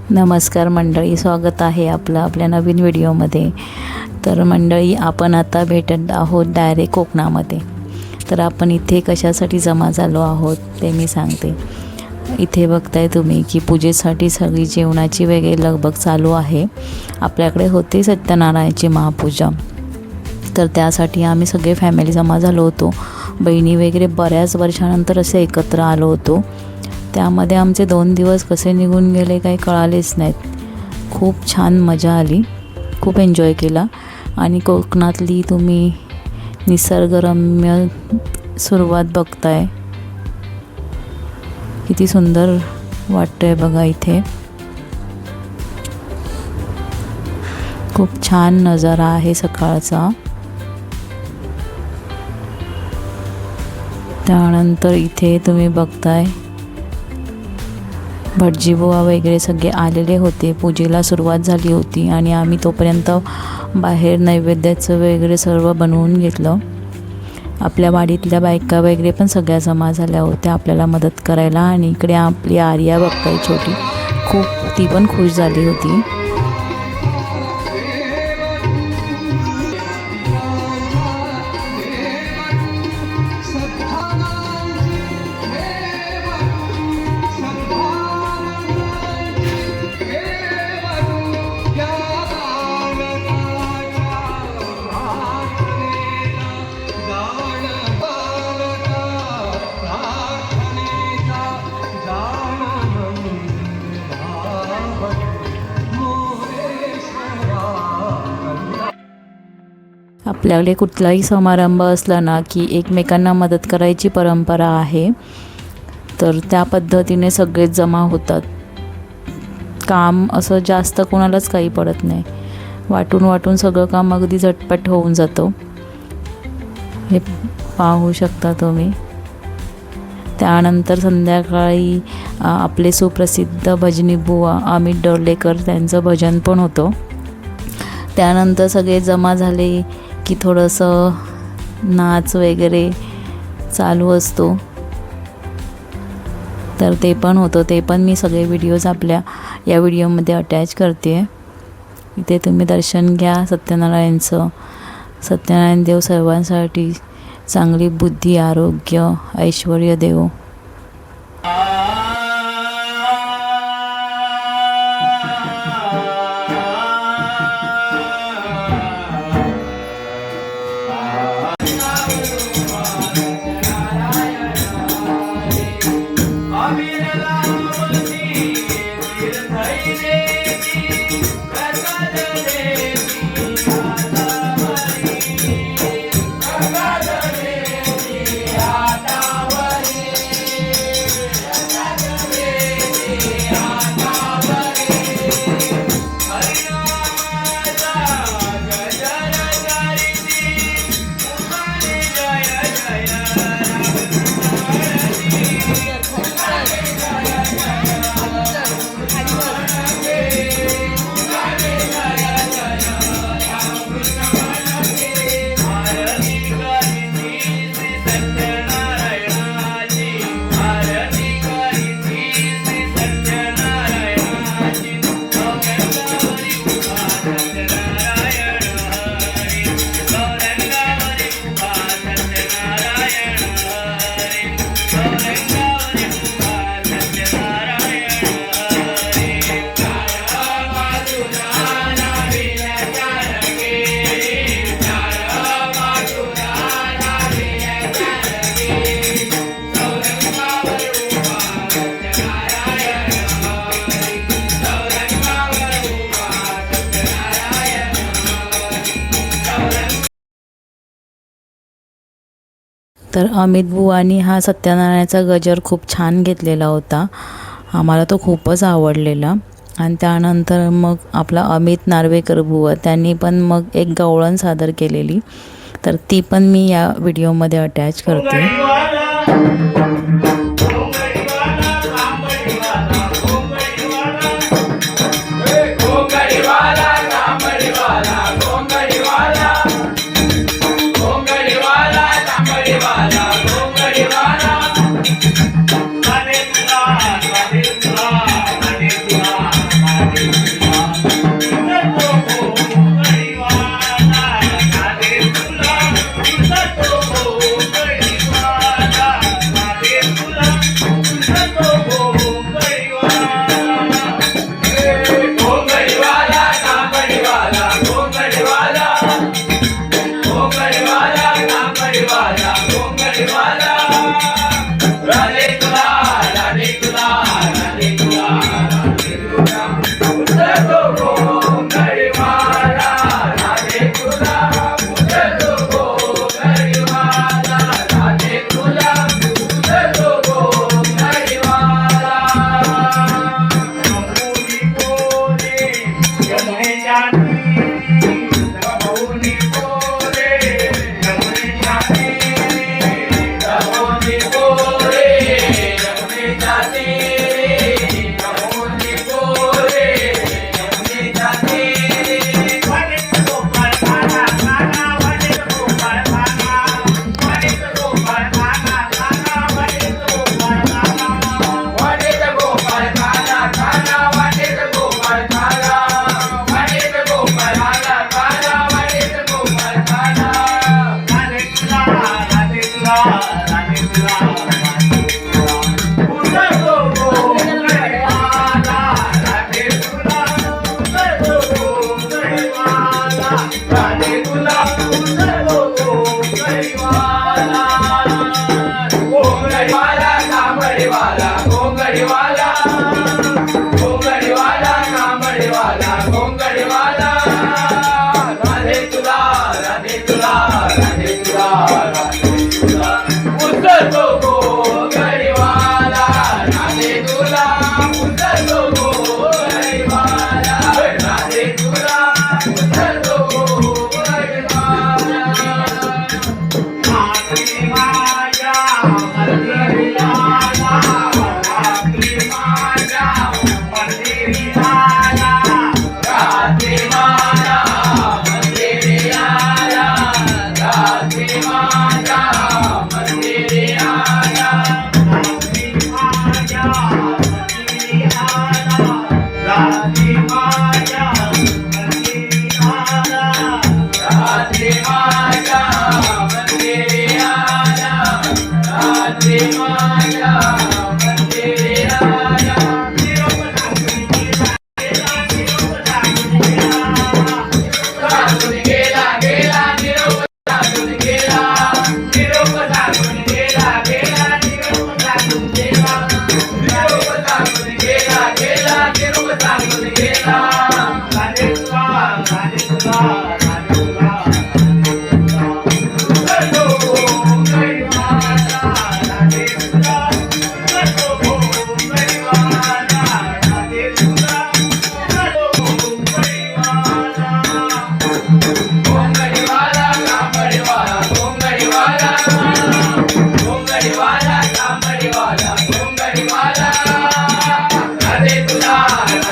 नमस्कार मंडळी, स्वागत आहे आपलं आपल्या नवीन व्हिडिओमध्ये। तर मंडळी, आपण आता भेटत आहोत डायरेक्ट कोकणामध्ये। तर आपण इथे कशासाठी जमा झालो आहोत ते मी सांगते। इथे बघताय तुम्ही की पूजेसाठी सगळी जेवणाची वगैरे लगबग चालू आहे। आपल्याकडे होते सत्यनारायणाची महापूजा, तर त्यासाठी आम्ही सगळे फॅमिली जमा झालो होतो। बहिणी वगैरे बऱ्याच वर्षानंतर असे एकत्र आलो होतो। त्यामध्ये आमचे 2 दिवस कसे निघून गेले काही कळालेच नाहीत। खूप छान मजा आली, खूप एन्जॉय केला। आणि कोकणातली तुम्ही निसर्गरम्य सुरुवात बघताय, किती सुंदर वाटतंय बघा। इथे खूप छान नजारा आहे सकाळचा। त्यानंतर इथे तुम्ही बघताय भटजीबुवा वगैरे सगळे आलेले होते। पूजेला सुरुवात झाली होती आणि आम्ही तोपर्यंत बाहेर नैवेद्याचं वगैरे सर्व बनवून घेतलं। आपल्या वाडीतल्या बायका वगैरे पण सगळ्या जमा झाल्या होत्या आपल्याला मदत करायला। आणि इकडे आपली आर्या बघताय छोटी, खूप ती पण खुश झाली होती। आपल्याकडे कुठलाही समारंभ असला ना की एकमेकांना मदत करायची परंपरा आहे। तर त्या पद्धतीने सगळेच जमा होतात। काम असं जास्त कोणालाच काही पडत नाही, वाटून सगळं काम अगदी झटपट होऊन जातं। हे पाहू शकता तुम्ही। त्यानंतर संध्याकाळी आपले सुप्रसिद्ध भजनी बुवा अमित डोर्लेकर त्यांचं भजन पण होतं। त्यानंतर सगळे जमा झाले की थोडंसं नाच वगैरे चालू असतो, तर ते पण होतं। ते पण मी सगळे व्हिडिओज आपल्या या व्हिडिओमध्ये अटॅच करते। इथे तुम्ही दर्शन घ्या सत्यनारायणचं। सत्यनारायण देव सर्वांसाठी चांगली बुद्धी, आरोग्य, ऐश्वर्य देव। तर अमित बुवानी हा सत्यनारायणाचा गजर खूप छान घेतलेला होता, आम्हाला तो खूपच आवडलेला। आणि त्यानंतर मग आपला अमित नार्वेकर बुवा त्यांनी पण मग एक गवळण सादर केलेली, तर ती पण मी या व्हिडिओमध्ये अटॅच करते।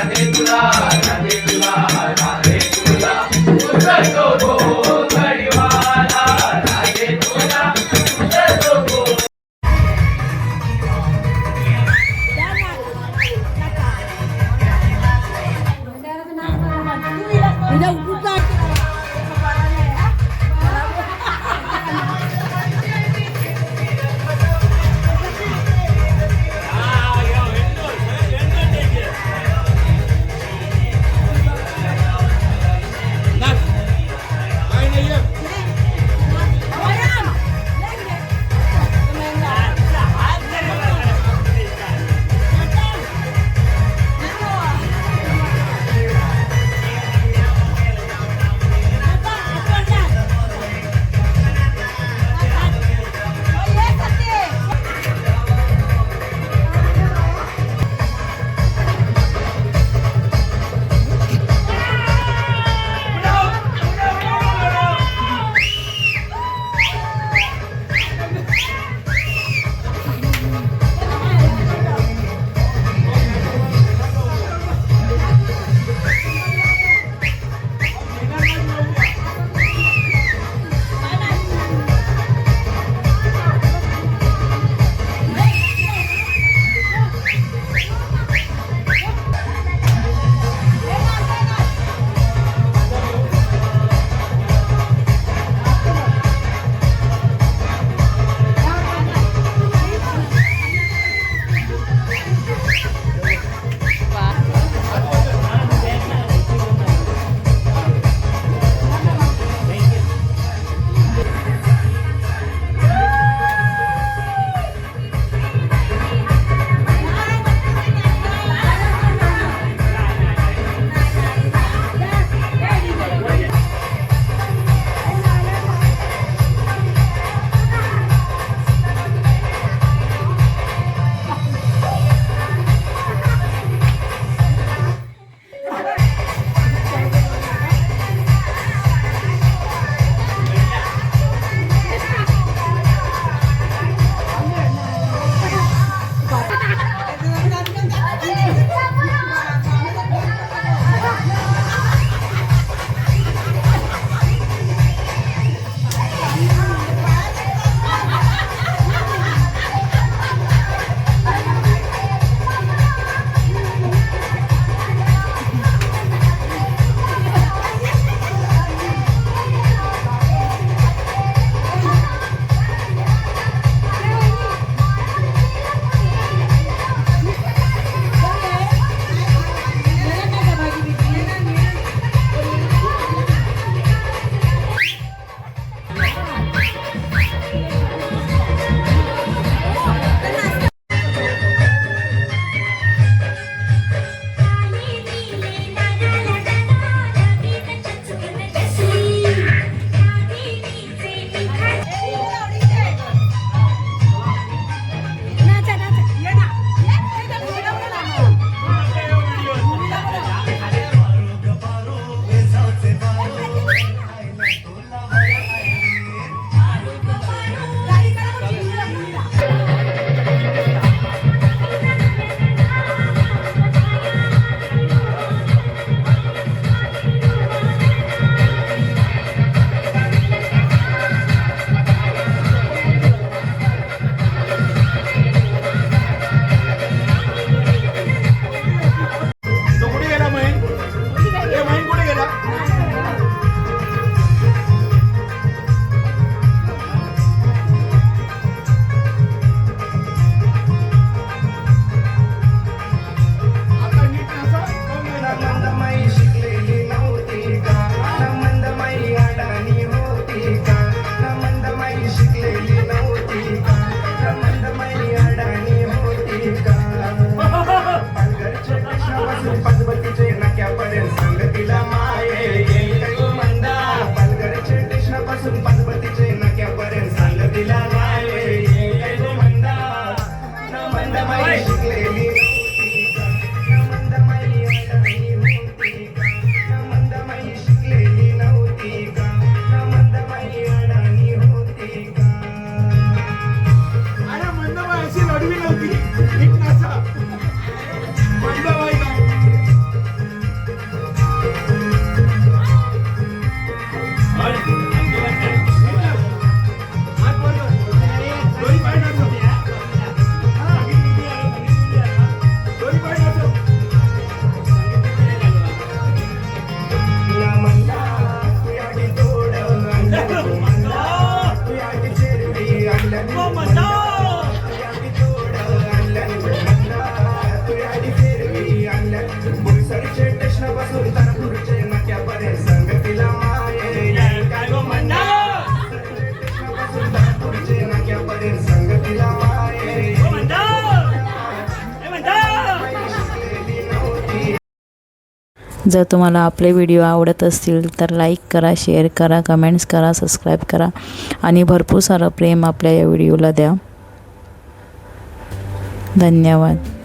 राधे तुला जर तुम्हाला आपले व्हिडिओ आवडत असतील तर लाईक करा, शेअर करा, कमेंट्स करा, सबस्क्राईब करा आणि भरपूर सारं प्रेम आपल्या या व्हिडिओला द्या. धन्यवाद.